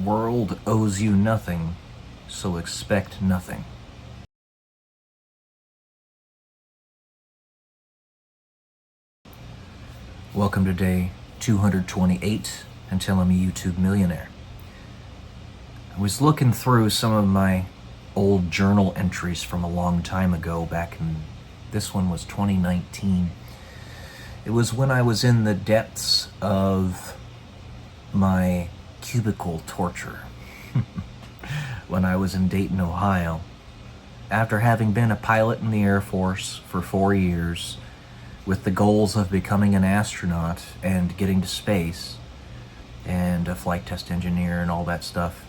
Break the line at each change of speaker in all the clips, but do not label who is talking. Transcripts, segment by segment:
world owes you nothing, so expect nothing. Welcome to day 228 until I'm a YouTube millionaire. I was looking through some of my old journal entries from a long time ago, this one was 2019. It was when I was in the depths of my cubicle torture. When I was in Dayton, Ohio. After having been a pilot in the Air Force for 4 years, with the goals of becoming an astronaut and getting to space, and a flight test engineer and all that stuff,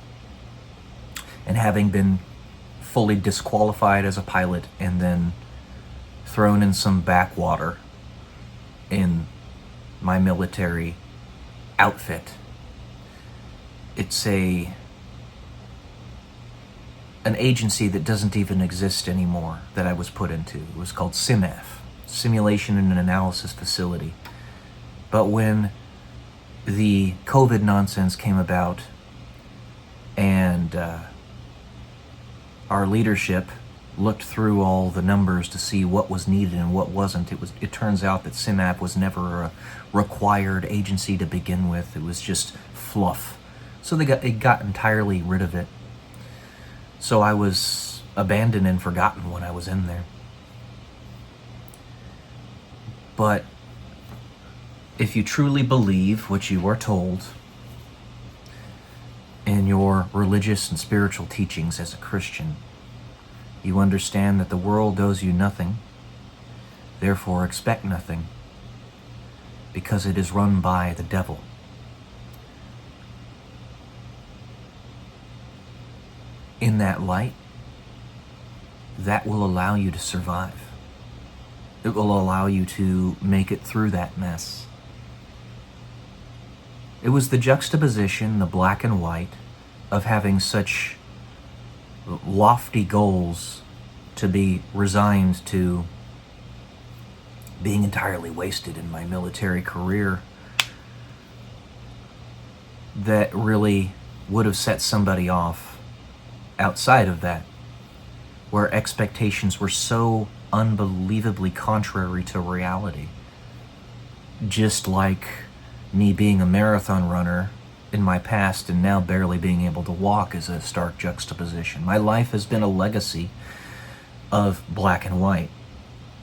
and having been fully disqualified as a pilot and then thrown in some backwater in my military outfit. It's an agency that doesn't even exist anymore that I was put into. It was called SIMAF, Simulation and Analysis Facility. But when the COVID nonsense came about and our leadership looked through all the numbers to see what was needed and what wasn't, it turns out that SIMAF was never a required agency to begin with. It was just fluff. So it got entirely rid of it. So I was abandoned and forgotten when I was in there. But if you truly believe what you are told in your religious and spiritual teachings as a Christian, you understand that the world owes you nothing, therefore expect nothing, because it is run by the devil. In that light, that will allow you to survive. It will allow you to make it through that mess. It was the juxtaposition, the black and white, of having such lofty goals to be resigned to being entirely wasted in my military career that really would have set somebody off outside of that, where expectations were so unbelievably contrary to reality. Just like me being a marathon runner in my past and now barely being able to walk is a stark juxtaposition. My life has been a legacy of black and white,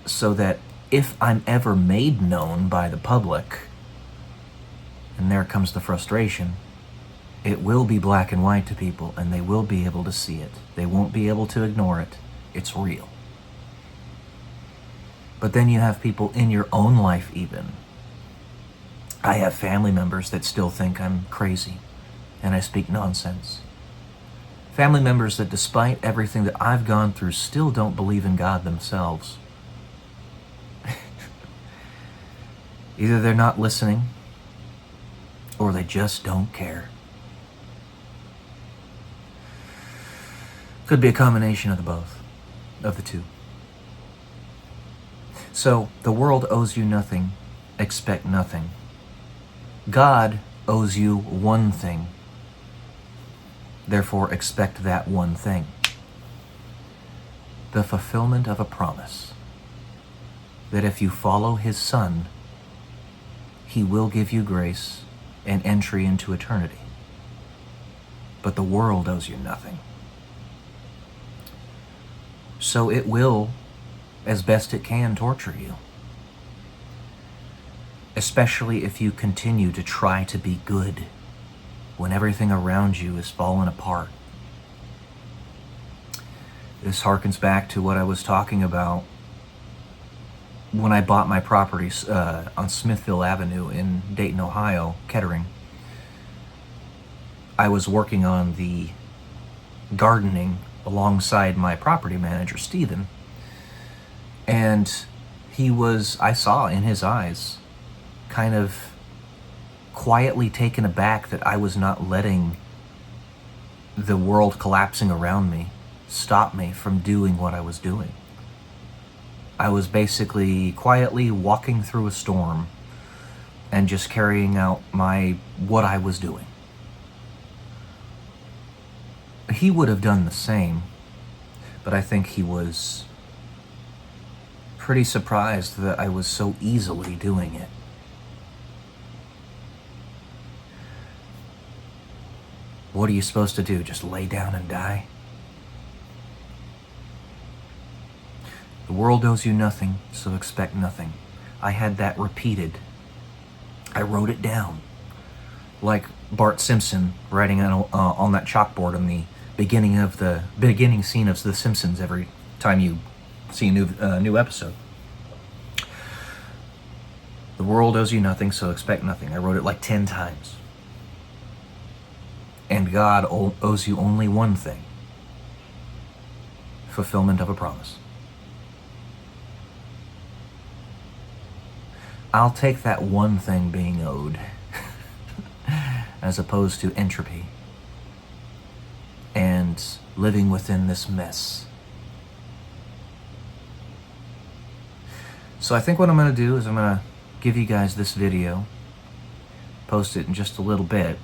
so that if I'm ever made known by the public, and there comes the frustration, it will be black and white to people, and they will be able to see it. They won't be able to ignore it. It's real. But then you have people in your own life even. I have family members that still think I'm crazy and I speak nonsense. Family members that, despite everything that I've gone through, still don't believe in God themselves. Either they're not listening or they just don't care. Could be a combination of the two. So, the world owes you nothing, expect nothing. God owes you one thing, therefore expect that one thing. The fulfillment of a promise that if you follow His Son, He will give you grace and entry into eternity. But the world owes you nothing. So it will, as best it can, torture you. Especially if you continue to try to be good when everything around you is falling apart. This harkens back to what I was talking about when I bought my properties on Smithville Avenue in Dayton, Ohio, Kettering. I was working on the gardening alongside my property manager, Stephen, and I saw in his eyes, kind of quietly taken aback that I was not letting the world collapsing around me stop me from doing what I was doing. I was basically quietly walking through a storm and just carrying out what I was doing. he would have done the same, but I think he was pretty surprised that I was so easily doing it. What are you supposed to do? Just lay down and die? The world owes you nothing, so expect nothing. I had that repeated. I wrote it down. Like Bart Simpson writing on that chalkboard on the beginning scene of The Simpsons every time you see a new episode. The world owes you nothing, so expect nothing. I wrote it like 10 times. And God owes you only one thing: fulfillment of a promise. I'll take that one thing being owed as opposed to entropy and living within this mess. So I think what I'm going to do is I'm going to give you guys this video, post it in just a little bit,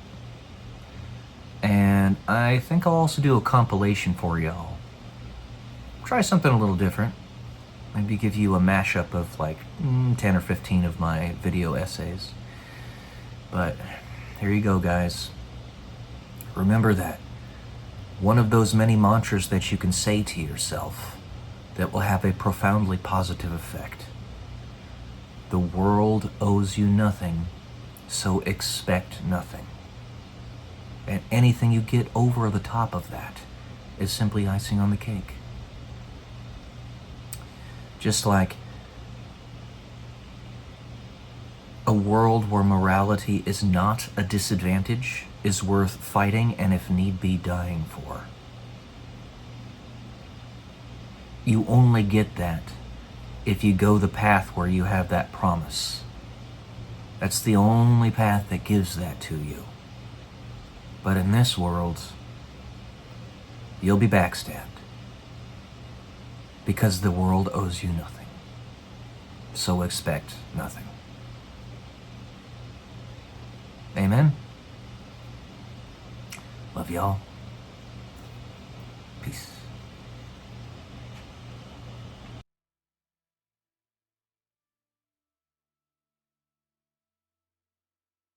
and I think I'll also do a compilation for y'all. Try something a little different. Maybe give you a mashup of like 10 or 15 of my video essays. But here you go, guys. Remember that one of those many mantras that you can say to yourself that will have a profoundly positive effect. The world owes you nothing, so expect nothing. And anything you get over the top of that is simply icing on the cake. Just like a world where morality is not a disadvantage is worth fighting and, if need be, dying for. You only get that if you go the path where you have that promise. That's the only path that gives that to you. But in this world, you'll be backstabbed because the world owes you nothing. So expect nothing. Amen? Love y'all. Peace.